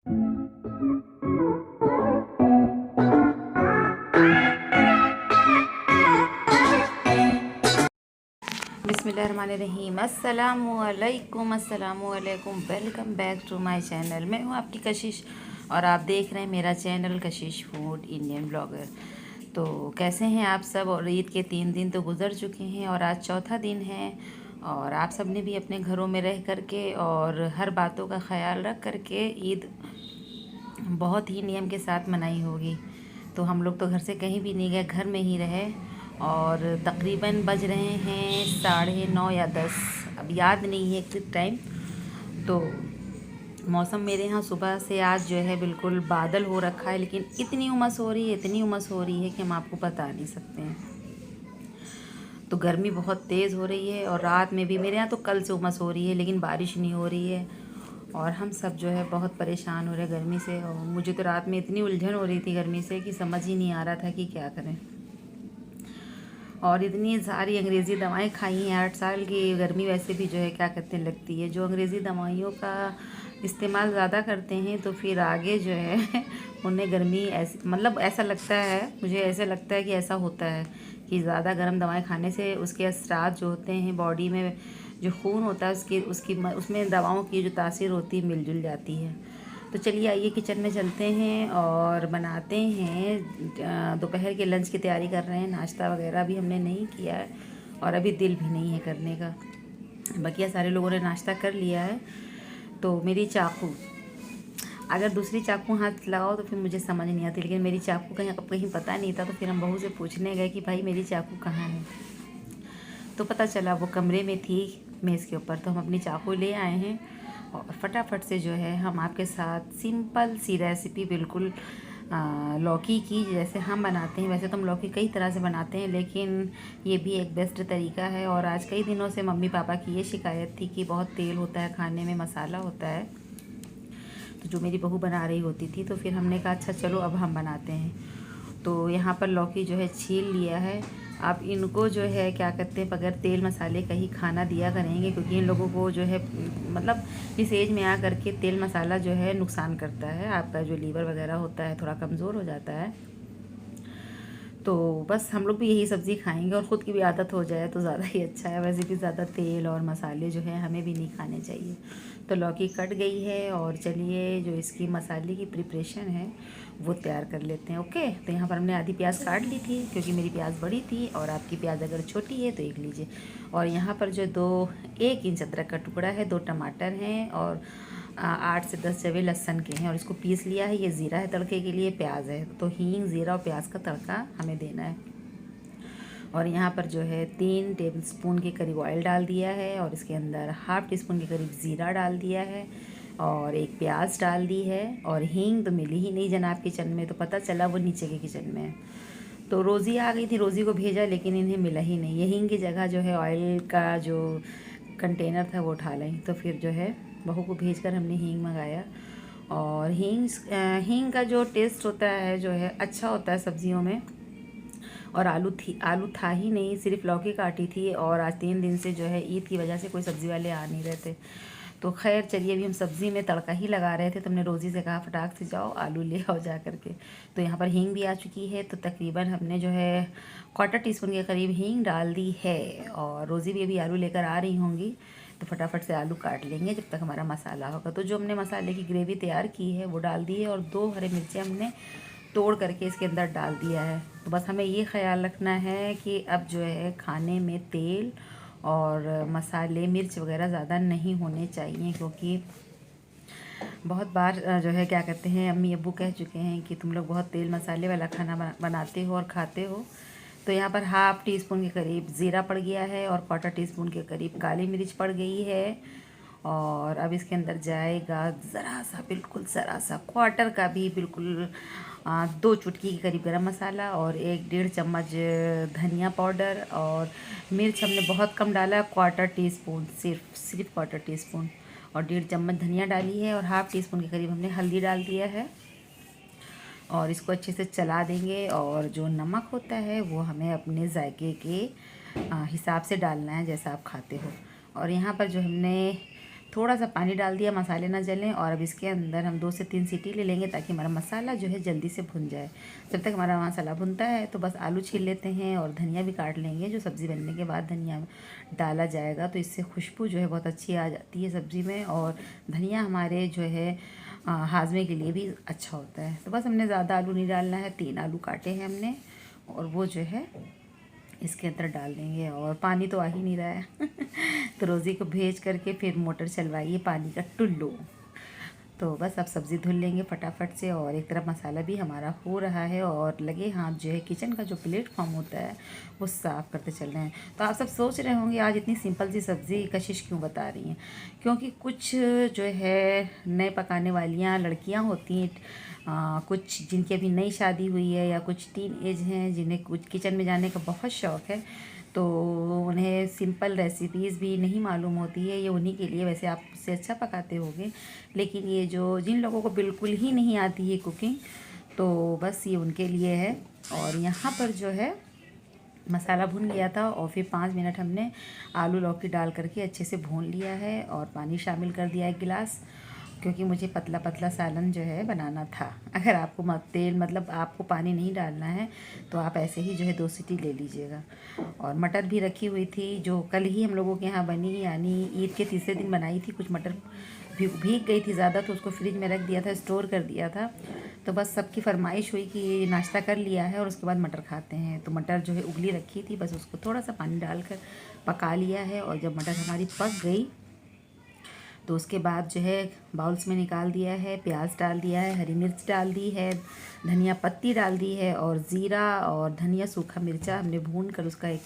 बिस्मिल्लाहिर्रहमानिर्रहीम। अस्सलामुअलैकुम welcome back to my channel. मैं हूँ आपकी कशिश और आप देख रहे हैं मेरा चैनल कशिश फूड इंडियन ब्लॉगर। तो कैसे हैं आप सब? और ईद के 3 दिन तो गुजर चुके हैं और आज चौथा दिन है और आप सब ने भी अपने घरों में रह करके और हर बातों का ख्याल रख करके ईद बहुत ही नियम के साथ मनाई होगी। तो हम लोग तो घर से कहीं भी नहीं गए, घर में ही रहे और तकरीबन बज रहे हैं 9:30 या 10, अब याद नहीं है एग्जैक्ट टाइम। तो मौसम मेरे यहाँ सुबह से आज जो है बिल्कुल बादल हो रखा है, लेकिन इतनी उमस हो रही है, इतनी उमस हो रही है कि हम आपको बता नहीं सकते हैं। तो गर्मी बहुत तेज़ हो रही है और रात में भी मेरे यहाँ तो कल से उमस हो रही है, लेकिन बारिश नहीं हो रही है और हम सब जो है बहुत परेशान हो रहे हैं गर्मी से। और मुझे तो रात में इतनी उलझन हो रही थी गर्मी से कि समझ ही नहीं आ रहा था कि क्या करें। और इतनी सारी अंग्रेज़ी दवाएं खाई हैं, 8 साल की गर्मी वैसे भी जो है क्या कहते हैं लगती है। जो अंग्रेज़ी दवाइयों का इस्तेमाल ज़्यादा करते हैं तो फिर आगे जो है उन्हें गर्मी ऐसी मतलब ऐसा लगता है, मुझे ऐसा लगता है कि ऐसा होता है कि ज़्यादा गर्म दवाएं खाने से उसके असरात जो होते हैं बॉडी में, जो खून होता है उसमें दवाओं की जो तासीर होती है मिलजुल जाती है। तो चलिए आइए किचन में चलते हैं और बनाते हैं। दोपहर के लंच की तैयारी कर रहे हैं, नाश्ता वगैरह भी हमने नहीं किया है और अभी दिल भी नहीं है करने का। बकिया सारे लोगों ने नाश्ता कर लिया है। तो मेरी चाकू, अगर दूसरी चाकू हाथ लगाओ तो फिर मुझे समझ नहीं आती, लेकिन मेरी चाकू कहीं पता नहीं था। तो फिर हम बहू से पूछने गए कि भाई मेरी चाकू कहाँ है। तो पता चला वो कमरे में थी मेज़ के ऊपर। तो हम अपनी चाकू ले आए हैं और फटाफट से जो है हम आपके साथ सिंपल सी रेसिपी, बिल्कुल लौकी की जैसे हम बनाते हैं। वैसे तो हम लौकी कई तरह से बनाते हैं, लेकिन ये भी एक बेस्ट तरीका है। और आज कई दिनों से मम्मी पापा की ये शिकायत थी कि बहुत तेल होता है खाने में, मसाला होता है, तो जो मेरी बहू बना रही होती थी। तो फिर हमने कहा अच्छा चलो अब हम बनाते हैं। तो यहाँ पर लौकी जो है छील लिया है। आप इनको जो है क्या कहते हैं बगैर तेल मसाले का ही खाना दिया करेंगे, क्योंकि इन लोगों को जो है मतलब इस एज में आ करके तेल मसाला जो है नुकसान करता है। आपका जो लीवर वगैरह होता है थोड़ा कमज़ोर हो जाता है। तो बस हम लोग भी यही सब्ज़ी खाएंगे और ख़ुद की भी आदत हो जाए तो ज़्यादा ही अच्छा है। वैसे भी ज़्यादा तेल और मसाले जो है हमें भी नहीं खाने चाहिए। तो लौकी कट गई है और चलिए जो इसकी मसाले की प्रिपरेशन है वो तैयार कर लेते हैं। ओके, तो यहाँ पर हमने आधी प्याज काट ली थी क्योंकि मेरी प्याज बड़ी थी और आपकी प्याज अगर छोटी है तो एक लीजिए। और यहाँ पर जो 1 इंच अदरक का टुकड़ा है, 2 टमाटर हैं और 8 से 10 जवे लहसुन के हैं और इसको पीस लिया है। ये ज़ीरा है तड़के के लिए, प्याज है, तो हींग, ज़ीरा और प्याज का तड़का हमें देना है। और यहाँ पर जो है 3 टेबलस्पून के करीब ऑयल डाल दिया है और इसके अंदर ½ टीस्पून के करीब ज़ीरा डाल दिया है और 1 प्याज डाल दी है। और हींग तो मिली ही नहीं जनाब किचन में, तो पता चला वो नीचे के किचन में है। तो रोज़ी आ गई थी, रोज़ी को भेजा लेकिन इन्हें मिला ही नहीं। ये हींग की जगह जो है ऑयल का जो कंटेनर था वो उठा लें। तो फिर जो है बहू को भेजकर हमने हींग मंगाया। और हींग का जो टेस्ट होता है जो है अच्छा होता है सब्जियों में। और आलू था ही नहीं, सिर्फ लौकी काटी थी। और आज 3 दिन से जो है ईद की वजह से कोई सब्ज़ी वाले आ नहीं रहे थे। तो खैर चलिए अभी हम सब्ज़ी में तड़का ही लगा रहे थे। तो हमने रोज़ी से कहा फटाक से जाओ आलू ले आओ जा करके। तो यहाँ पर हींग भी आ चुकी है। तो तकरीबन हमने जो है ½ टीस्पून के करीब हींग डाल दी है और रोज़ी भी अभी आलू लेकर आ रही होंगी। तो फटाफट से आलू काट लेंगे जब तक हमारा मसाला होगा। तो जो हमने मसाले की ग्रेवी तैयार की है वो डाल दी है और 2 हरी मिर्चें हमने तोड़ करके इसके अंदर डाल दिया है। तो बस हमें ये ख्याल रखना है कि अब जो है खाने में तेल और मसाले, मिर्च वगैरह ज़्यादा नहीं होने चाहिए, क्योंकि बहुत बार जो है क्या कहते हैं अम्मी अब्बू कह चुके हैं कि तुम लोग बहुत तेल मसाले वाला खाना बनाते हो और खाते हो। तो यहाँ पर ½ टीस्पून के करीब ज़ीरा पड़ गया है और ½ टीस्पून के करीब काली मिर्च पड़ गई है। और अब इसके अंदर जाएगा ज़रा सा, बिल्कुल ज़रा सा, क्वार्टर का भी बिल्कुल 2 चुटकी के करीब गरम मसाला और 1-1.5 चम्मच धनिया पाउडर। और मिर्च हमने बहुत कम डाला, क्वार्टर टीस्पून, सिर्फ क्वार्टर टीस्पून और 1.5 चम्मच धनिया डाली है। और ½ टीस्पून के करीब हमने हल्दी डाल दिया है और इसको अच्छे से चला देंगे। और जो नमक होता है वो हमें अपने जायके के हिसाब से डालना है जैसा आप खाते हो। और यहाँ पर जो हमने थोड़ा सा पानी डाल दिया, मसाले ना जलें। और अब इसके अंदर हम 2 से 3 सीटी ले लेंगे ताकि हमारा मसाला जो है जल्दी से भुन जाए। जब तक हमारा मसाला भुनता है तो बस आलू छील लेते हैं और धनिया भी काट लेंगे। जो सब्ज़ी बनने के बाद धनिया डाला जाएगा तो इससे खुशबू जो है बहुत अच्छी आ जाती है सब्ज़ी में। और धनिया हमारे जो है हाजमे के लिए भी अच्छा होता है। तो बस हमने ज़्यादा आलू नहीं डालना है, 3 आलू काटे हैं हमने और वो जो है इसके अंदर डाल देंगे। और पानी तो आ ही नहीं रहा है तो रोज़ी को भेज करके फिर मोटर चलवाइए पानी का टुल्लू। तो बस अब सब्ज़ी धुल लेंगे फटाफट से। और एक तरफ मसाला भी हमारा हो रहा है और लगे हाथ जो है किचन का जो प्लेटफॉर्म होता है वो साफ़ करते चल रहे हैं। तो आप सब सोच रहे होंगे आज इतनी सिंपल सी सब्ज़ी कशिश क्यों बता रही हैं। क्योंकि कुछ जो है नए पकाने वालियाँ लड़कियाँ होती हैं, कुछ जिनकी अभी नई शादी हुई है या कुछ टीन एज हैं जिन्हें कुछ किचन में जाने का बहुत शौक़ है, तो उन्हें सिंपल रेसिपीज़ भी नहीं मालूम होती है। ये उन्हीं के लिए, वैसे आप उससे अच्छा पकाते होंगे, लेकिन ये जो जिन लोगों को बिल्कुल ही नहीं आती है कुकिंग, तो बस ये उनके लिए है। और यहाँ पर जो है मसाला भून लिया था और फिर 5 मिनट हमने आलू लौकी डाल करके अच्छे से भून लिया है। और पानी शामिल कर दिया 1 गिलास, क्योंकि मुझे पतला पतला सालन जो है बनाना था। अगर आपको तेल मतलब आपको पानी नहीं डालना है तो आप ऐसे ही जो है 2 सीटी ले लीजिएगा। और मटर भी रखी हुई थी जो कल ही हम लोगों के यहाँ बनी, यानी ईद के तीसरे दिन बनाई थी। कुछ मटर भीग गई थी ज़्यादा तो उसको फ्रिज में रख दिया था, स्टोर कर दिया था। तो बस सबकी फरमाइश हुई कि नाश्ता कर लिया है और उसके बाद मटर खाते हैं। तो मटर जो है उबली रखी थी, बस उसको थोड़ा सा पानी डालकर पका लिया है। और जब मटर हमारी पक गई तो उसके बाद जो है बाउल्स में निकाल दिया है, प्याज डाल दिया है, हरी मिर्च डाल दी है, धनिया पत्ती डाल दी है और ज़ीरा और धनिया सूखा मिर्चा हमने भून कर उसका एक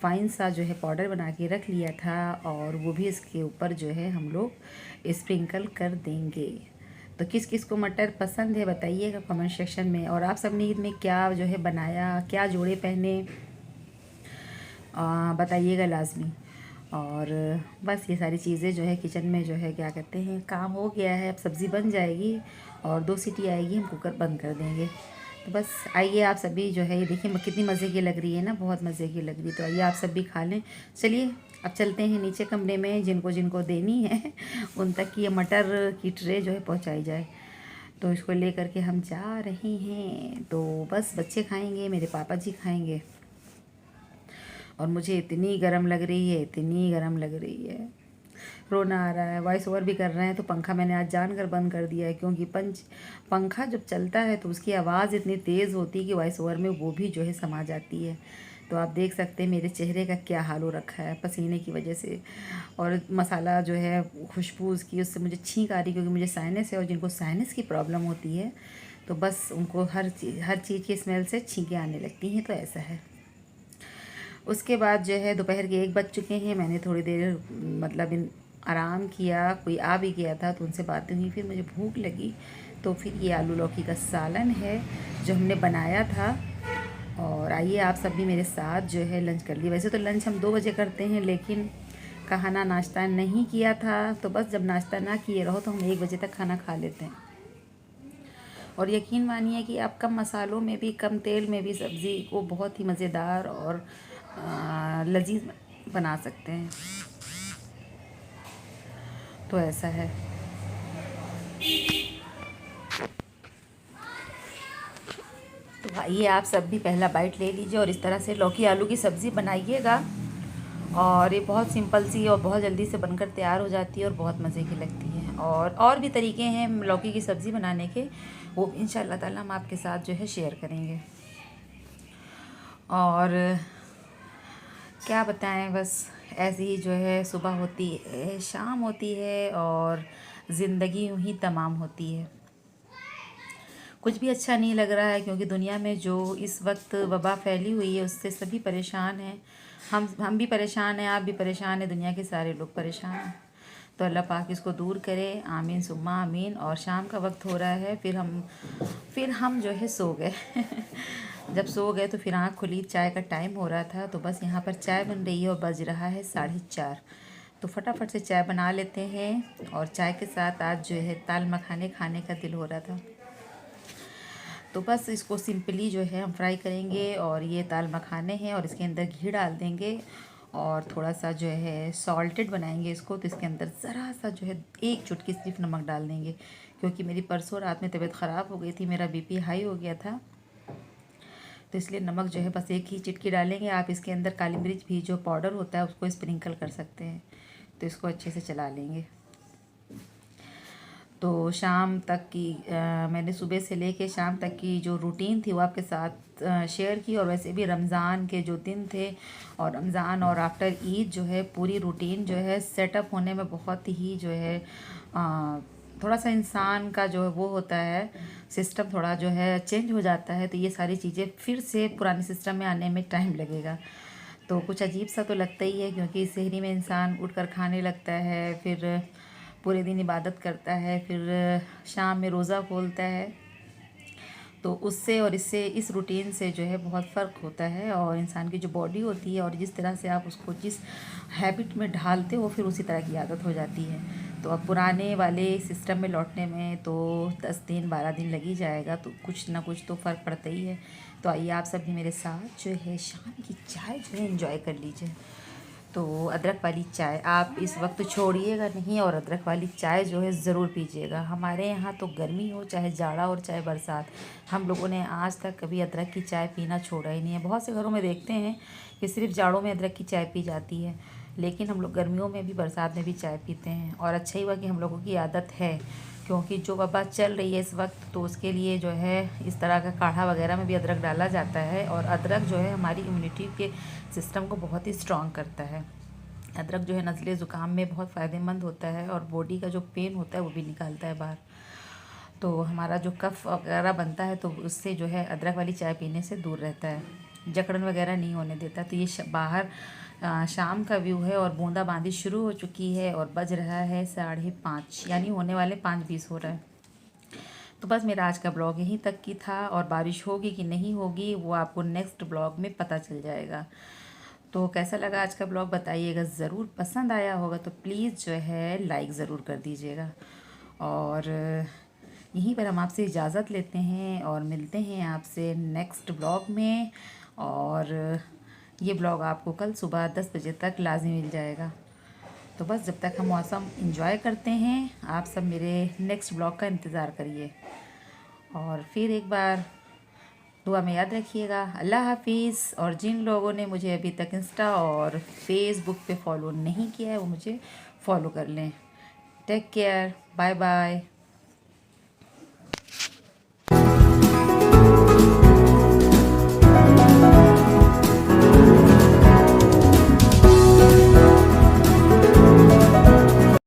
फाइन सा जो है पाउडर बना के रख लिया था। और वो भी इसके ऊपर जो है हम लोग स्प्रिंकल कर देंगे। तो किस किस को मटर पसंद है बताइएगा कमेंट सेक्शन में। और आप सब ने ईद में क्या जो है बनाया, क्या जोड़े पहने, बताइएगा लाजमी। और बस ये सारी चीज़ें जो है किचन में जो है क्या कहते हैं काम हो गया है। अब सब्ज़ी बन जाएगी और 2 सीटी आएगी, हम कुकर बंद कर देंगे। तो बस आइए आप सभी जो है, ये देखिए कितनी मज़े की लग रही है ना, बहुत मज़े की लग रही। तो आइए आप सब भी खा लें। चलिए अब चलते हैं नीचे कमरे में, जिनको जिनको देनी है उन तक की ये मटर की ट्रे जो है पहुँचाई जाए। तो इसको ले करके हम जा रहे हैं। तो बस बच्चे खाएँगे, मेरे पापा जी खाएँगे। और मुझे इतनी गर्म लग रही है, इतनी गर्म लग रही है, रोना आ रहा है। वॉइस ओवर भी कर रहे हैं तो पंखा मैंने आज जानकर बंद कर दिया है, क्योंकि पंखा जब चलता है तो उसकी आवाज़ इतनी तेज़ होती है कि वॉइस ओवर में वो भी जो है समा जाती है। तो आप देख सकते हैं मेरे चेहरे का क्या हाल हो रखा है पसीने की वजह से। और मसाला जो है खुशबू उसकी, उससे मुझे छींक आ रही, क्योंकि मुझे साइनस है। और जिनको साइनस की प्रॉब्लम होती है तो बस उनको हर चीज़ की स्मेल से छींकें आने लगती हैं। तो ऐसा है। उसके बाद जो है दोपहर के 1 बज चुके हैं। मैंने थोड़ी देर मतलब आराम किया, कोई आ भी गया था तो उनसे बातें हुई। फिर मुझे भूख लगी तो फिर ये आलू लौकी का सालन है जो हमने बनाया था। और आइए आप सब भी मेरे साथ जो है लंच कर लिए। वैसे तो लंच हम 2 बजे करते हैं, लेकिन खाना नाश्ता नहीं किया था, तो बस जब नाश्ता ना किए रहो तो हम 1 बजे तक खाना खा लेते हैं। और यकीन मानिए कि आप कम मसालों में भी, कम तेल में भी सब्ज़ी को बहुत ही मज़ेदार और लजीज बना सकते हैं। तो ऐसा है। तो आइए आप सब भी पहला बाइट ले लीजिए और इस तरह से लौकी आलू की सब्ज़ी बनाइएगा। और ये बहुत सिंपल सी और बहुत जल्दी से बनकर तैयार हो जाती है और बहुत मज़े की लगती है। और भी तरीके हैं लौकी की सब्ज़ी बनाने के, वो इंशाल्लाह ताला हम आपके साथ जो है शेयर करेंगे। और क्या बताएं, बस ऐसे ही जो है सुबह होती है, शाम होती है और ज़िंदगी यूँ ही तमाम होती है। कुछ भी अच्छा नहीं लग रहा है, क्योंकि दुनिया में जो इस वक्त वबा फैली हुई है उससे सभी परेशान हैं। हम भी परेशान हैं, आप भी परेशान हैं, दुनिया के सारे लोग परेशान हैं। तो अल्लाह पाक इसको दूर करे, आमीन सुम्मा आमीन। और शाम का वक्त हो रहा है, फिर हम जो है सो गए जब सो गए तो फिर आँख खुली, चाय का टाइम हो रहा था। तो बस यहाँ पर चाय बन रही है और बज रहा है 4:30। तो फटाफट से चाय बना लेते हैं। और चाय के साथ आज जो है दाल मखाने खाने का दिल हो रहा था, तो बस इसको सिंपली जो है हम फ्राई करेंगे। और ये दाल मखाने हैं और इसके अंदर घी डाल देंगे और थोड़ा सा जो है सॉल्टेड बनाएंगे इसको। तो इसके अंदर ज़रा सा जो है 1 चुटकी सिर्फ नमक डाल देंगे, क्योंकि मेरी परसों रात में तबीयत ख़राब हो गई थी, मेरा बीपी हाई हो गया था, तो इसलिए नमक जो है बस 1 ही चिटकी डालेंगे। आप इसके अंदर काली मिर्च भी जो पाउडर होता है उसको स्प्रिंकल कर सकते हैं। तो इसको अच्छे से चला लेंगे। तो शाम तक की मैंने सुबह से लेके शाम तक की जो रूटीन थी वो आपके साथ शेयर की। और वैसे भी रमज़ान के जो दिन थे और रमज़ान और आफ्टर ईद जो है पूरी रूटीन जो है सेटअप होने में बहुत ही जो है थोड़ा सा इंसान का जो है वो होता है, सिस्टम थोड़ा जो है चेंज हो जाता है। तो ये सारी चीज़ें फिर से पुराने सिस्टम में आने में टाइम लगेगा। तो कुछ अजीब सा तो लगता ही है, क्योंकि सहरी में इंसान उठकर खाने लगता है, फिर पूरे दिन इबादत करता है, फिर शाम में रोज़ा खोलता है। तो उससे और इससे इस रूटीन से जो है बहुत फ़र्क होता है। और इंसान की जो बॉडी होती है और जिस तरह से आप उसको जिस हैबिट में ढालते हो फिर उसी तरह की आदत हो जाती है। तो अब पुराने वाले सिस्टम में लौटने में तो 10 दिन 12 दिन लग ही जाएगा, तो कुछ ना कुछ तो फ़र्क पड़ता ही है। तो आइए आप सब भी मेरे साथ जो है शाम की चाय जो है एंजॉय कर लीजिए। तो अदरक वाली चाय आप इस वक्त छोड़िएगा नहीं, और अदरक वाली चाय जो है ज़रूर पीजिएगा। हमारे यहाँ तो गर्मी हो चाहे जाड़ा और चाहे बरसात, हम लोगों ने आज तक कभी अदरक की चाय पीना छोड़ा ही नहीं है। बहुत से घरों में देखते हैं कि सिर्फ जाड़ों में अदरक की चाय पी जाती है, लेकिन हम लोग गर्मियों में भी बरसात में भी चाय पीते हैं। और अच्छा ही हुआ कि हम लोगों की आदत है, क्योंकि जो वबा चल रही है इस वक्त, तो उसके लिए जो है इस तरह का काढ़ा वगैरह में भी अदरक डाला जाता है। और अदरक जो है हमारी इम्यूनिटी के सिस्टम को बहुत ही स्ट्रॉन्ग करता है। अदरक जो है नज़ले ज़ुकाम में बहुत फ़ायदेमंद होता है, और बॉडी का जो पेन होता है वो भी निकालता है बाहर। तो हमारा जो कफ़ वगैरह बनता है तो उससे जो है अदरक वाली चाय पीने से दूर रहता है, जकड़न वगैरह नहीं होने देता। तो ये बाहर शाम का व्यू है और बूंदाबांदी शुरू हो चुकी है और बज रहा है 5:30, यानी होने वाले 5:20 हो रहा है। तो बस मेरा आज का ब्लॉग यहीं तक की था, और बारिश होगी कि नहीं होगी वो आपको नेक्स्ट ब्लॉग में पता चल जाएगा। तो कैसा लगा आज का ब्लॉग बताइएगा ज़रूर। पसंद आया होगा तो प्लीज़ जो है लाइक ज़रूर कर दीजिएगा। और यहीं पर हम आपसे इजाज़त लेते हैं और मिलते हैं आपसे नेक्स्ट ब्लॉग में। और ये ब्लॉग आपको कल सुबह 10 बजे तक लाज़मी मिल जाएगा। तो बस जब तक हम मौसम इंजॉय करते हैं, आप सब मेरे नेक्स्ट ब्लॉग का इंतज़ार करिए। और फिर एक बार दुआ में याद रखिएगा। अल्लाह हाफिज़। और जिन लोगों ने मुझे अभी तक इंस्टा और फेसबुक पे फॉलो नहीं किया है वो मुझे फॉलो कर लें। Take care, bye bye.